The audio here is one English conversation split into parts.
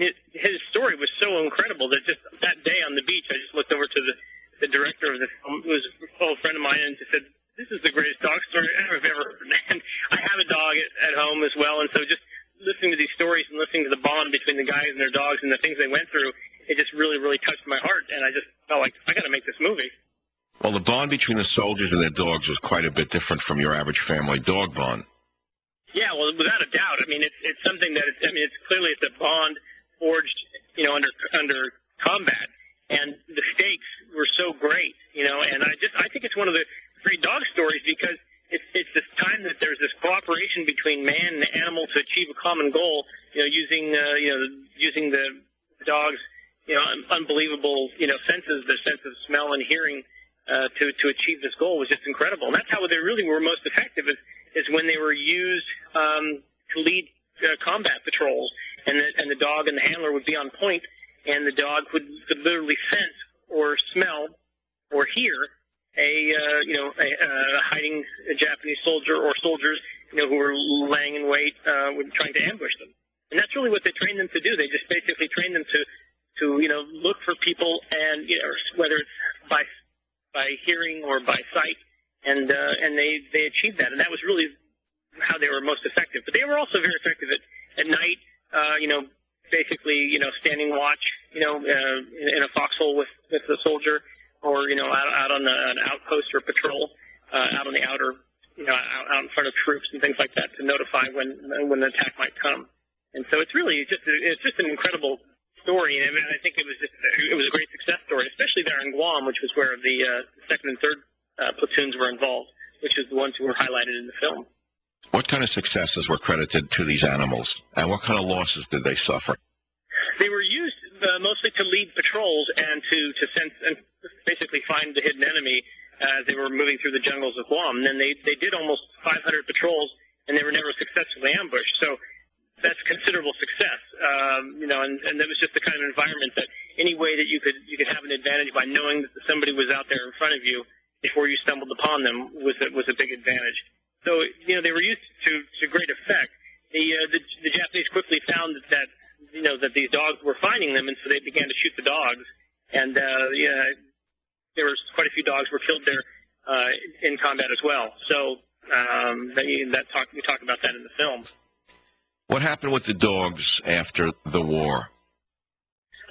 And his story was so incredible that just that day on the beach, I just looked over to the director of the film, who was an old friend of mine, and just said, "This is the greatest dog story I've ever heard." And I have a dog at home as well, and so just listening to these stories and listening to the bond between the guys and their dogs and the things they went through, it just really, really touched my heart, and I just felt like, I got to make this movie. Well, the bond between the soldiers and their dogs was quite a bit different from your average family dog bond. Yeah, well, without a doubt. I mean, it's something that it's clearly it's a bond forged, under combat, and the stakes were so great, and I think it's one of the great dog stories because it's this time that there's this cooperation between man and animal to achieve a common goal, using the dogs, unbelievable, senses, their sense of smell and hearing, to achieve this goal was just incredible. And that's how they really were most effective is when they were used to lead combat patrols, and the dog and the handler would be on point, and the dog could literally sense or smell or hear a hiding Japanese soldier or soldiers, who were laying in wait, trying to ambush them. And that's really what they trained them to do. They just basically trained them to look for people, and whether it's by hearing or by sight, and they achieved that, and that was really how they were most effective. But they were also very effective at night, basically, standing watch, in a foxhole with the soldier, or out on an outpost or patrol, out on the outer, out in front of troops and things like that to notify when the attack might come. And so it's just an incredible story, and I think it was a great success story, especially there in Guam, which was where the second and third platoons were involved, which is the ones who were highlighted in the film. What kind of successes were credited to these animals, and what kind of losses did they suffer? They were used mostly to lead patrols and to sense and basically find the hidden enemy as they were moving through the jungles of Guam. And then they did almost 500 patrols, and they were never successfully ambushed. So that's considerable success, and that was just the kind of environment that any way that you could have an advantage by knowing that somebody was out there in front of you before you stumbled upon them was a big advantage. So they were used to great effect. The Japanese quickly found that these dogs were finding them, and so they began to shoot the dogs, and there was quite a few dogs were killed there in combat as well. So we talk about that in the film. What happened with the dogs after the war?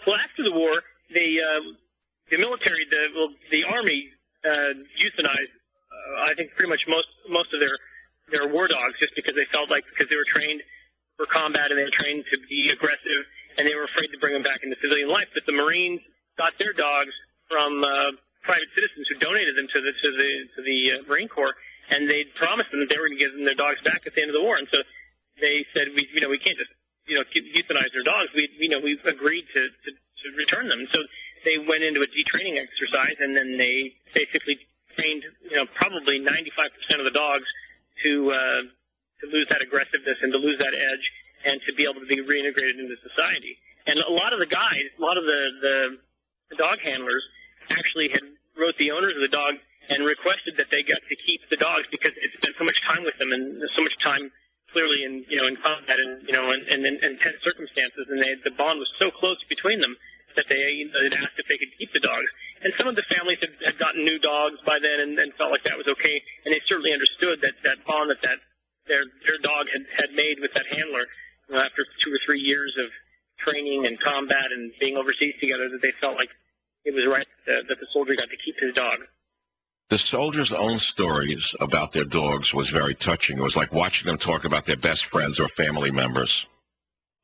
Well, after the war, the military, the Army, euthanized, I think, pretty much most of their war dogs, just because they felt like because they were trained for combat and they were trained to be aggressive, and they were afraid to bring them back into civilian life. But the Marines got their dogs from private citizens who donated them to the Marine Corps, and they promised them that they were going to give them their dogs back at the end of the war. And so they said, we can't just euthanize their dogs. We've agreed to return them. So they went into a detraining exercise, and then they basically trained probably 95% of the dogs to lose that aggressiveness and to lose that edge, and to be able to be reintegrated into society. And a lot of the guys, a lot of the dog handlers actually had wrote the owners of the dog and requested that they got to keep the dogs because it spent so much time with them, and so much time clearly in combat and in intense circumstances, and the bond was so close between them that they had asked if they could keep the dogs. And some of the families had gotten new dogs by then and felt like that was okay, and they certainly understood that bond that their dog had made with that handler, after 2 or 3 years of training and combat and being overseas together, that they felt like it was right that the soldier got to keep his dog. The soldiers' own stories about their dogs was very touching. It was like watching them talk about their best friends or family members.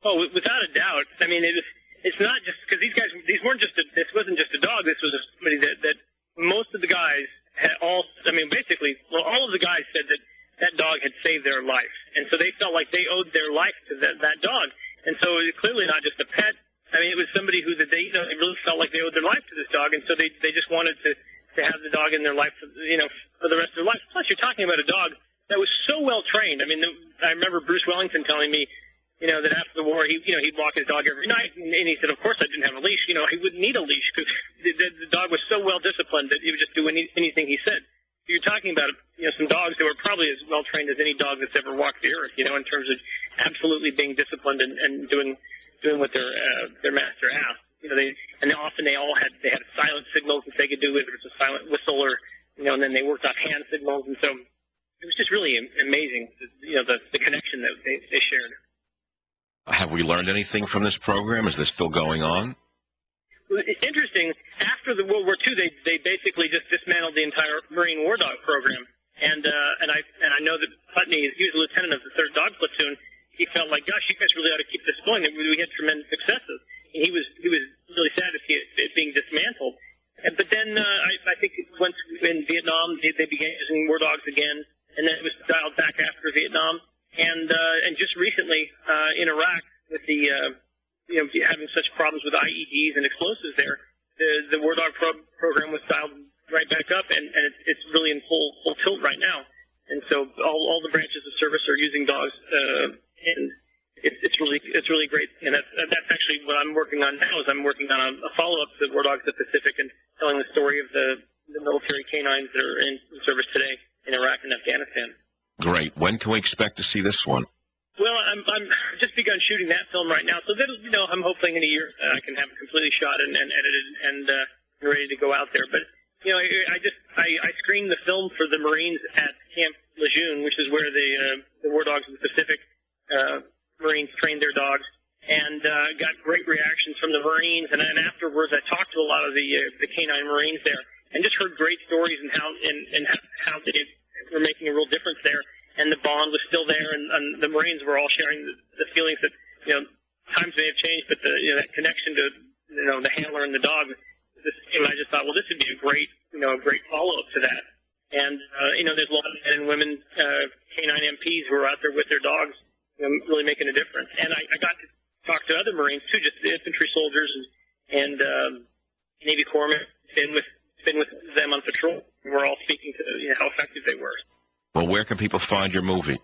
Oh, without a doubt. I mean, it's not just because this wasn't just a dog. This was somebody that most of the guys had all of the guys said that dog had saved their life. And so they felt like they owed their life to that dog. And so it was clearly not just a pet. I mean, it was somebody who they really felt like they owed their life to this dog. And so they just wanted to have the dog in their life, for the rest of their life. Plus, you're talking about a dog that was so well trained. I mean, I remember Bruce Wellington telling me, that after the war, he'd walk his dog every night, and he said, of course, I didn't have a leash. He wouldn't need a leash because the dog was so well disciplined that he would just do anything he said. So you're talking about, some dogs that were probably as well trained as any dog that's ever walked the earth, in terms of absolutely being disciplined and doing doing what their master asked. Often they had silent signals that they could do, whether it's a silent whistle or, and then they worked off hand signals. And so it was just really amazing, the connection that they shared. Have we learned anything from this program? Is this still going on? Well, it's interesting. After the World War II, they basically just dismantled the entire Marine War Dog program. And I know that Putney, he was a lieutenant of the 3rd Dog Platoon. He felt like, gosh, you guys really ought to keep this going. We had tremendous successes. And he was really sad to see it being dismantled. But then I think once in Vietnam, they began using war dogs again, and then it was dialed back after Vietnam. And just recently in Iraq, with the having such problems with IEDs and explosives there, the war dog program was dialed right back up, and it's really in full tilt right now. And so all the branches of service are using dogs, and it's really great. And that's actually what I'm working on now. Is I'm working on a follow-up to War Dogs of the Pacific and telling the story of the military canines that are in service today in Iraq and Afghanistan. Great. When can we expect to see this one? Well, I'm just begun shooting that film right now, so that I'm hoping in a year I can have it completely shot and edited and ready to go out there. But I screened the film for the Marines at Camp Lejeune, which is where the War Dogs of the Pacific Marines trained their dogs, and got great reactions from the Marines. And then afterwards, I talked to a lot of the canine Marines there, and just heard great stories and how they were making a real difference there. And the bond was still there, and the Marines were all sharing the feelings that times may have changed, but that connection to the handler and the dog. And I just thought, well, this would be a great follow-up to that. And there's a lot of men and women canine MPs who are out there with their dogs, really making a difference. And I got to talk to other Marines too, just the infantry soldiers and Navy corpsmen. Been with them on patrol. We're all speaking to how effective they were. Well, where can people find your movie?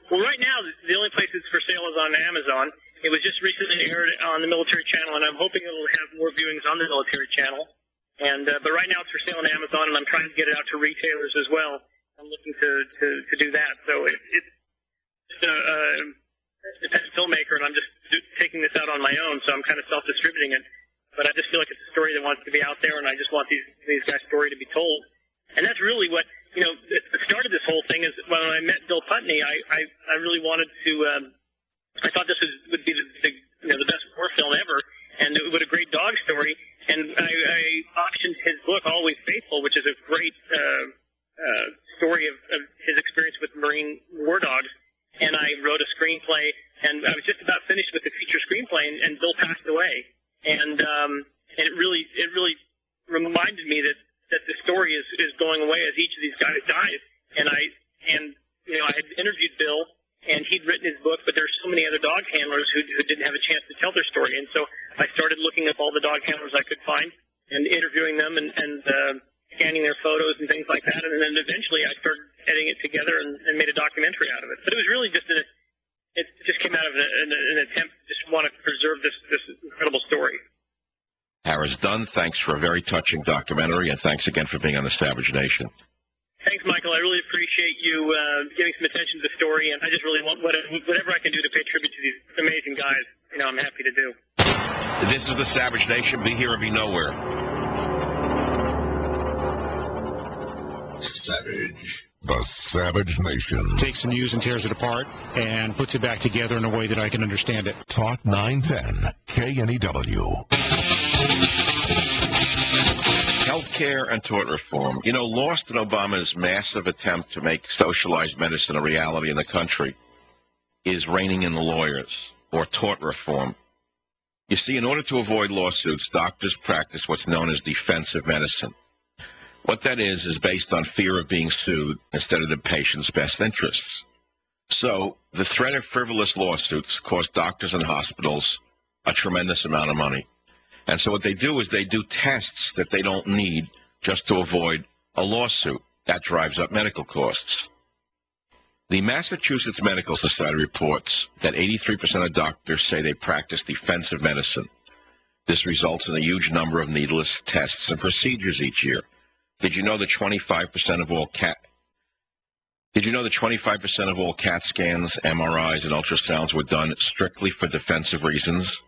Well, right now, the only place it's for sale is on Amazon. It was just recently aired on the military channel, and I'm hoping it will have more viewings on the military channel. And but right now it's for sale on Amazon, and I'm trying to get it out to retailers as well. I'm looking to do that. So it's an independent filmmaker, and I'm just taking this out on my own, so I'm kind of self-distributing it. But I just feel like it's a story that wants to be out there, and I just want these guys' story to be told. And that's really what, the start of this whole thing is when I met Bill Putney, I really wanted to, I thought this would be the best war film ever, and what a great dog story. And I auctioned his book, Always Faithful, which is a great story of his experience with Marine war dogs. And I wrote a screenplay, and I was just about finished with the feature screenplay, and Bill passed away. And it really reminded me that the story is going away as each of these guys dies. And I had interviewed Bill, and he'd written his book, but there's so many other dog handlers who didn't have a chance to tell their story. And so I started looking up all the dog handlers I could find and interviewing them and scanning their photos and things like that. And then eventually I started editing it together and made a documentary out of it. But it was really just it just came out of an attempt to just want to preserve this incredible story. Harris Dunn, thanks for a very touching documentary, and thanks again for being on the Savage Nation. Thanks, Michael. I really appreciate you giving some attention to the story, and I just really want whatever I can do to pay tribute to these amazing guys. I'm happy to do. This is the Savage Nation. Be here or be nowhere. Savage. The Savage Nation. Takes the news and tears it apart and puts it back together in a way that I can understand it. Talk 910 KNEW. Healthcare and tort reform. Lost in Obama's massive attempt to make socialized medicine a reality in the country is reining in the lawyers, or tort reform. You see, in order to avoid lawsuits, doctors practice what's known as defensive medicine. What that is based on fear of being sued instead of the patient's best interests. So the threat of frivolous lawsuits cost doctors and hospitals a tremendous amount of money. And so what they do is they do tests that they don't need just to avoid a lawsuit. That drives up medical costs. The Massachusetts Medical Society reports that 83% of doctors say they practice defensive medicine. This results in a huge number of needless tests and procedures each year. Did you know that 25% of all CAT scans, MRIs, and ultrasounds were done strictly for defensive reasons?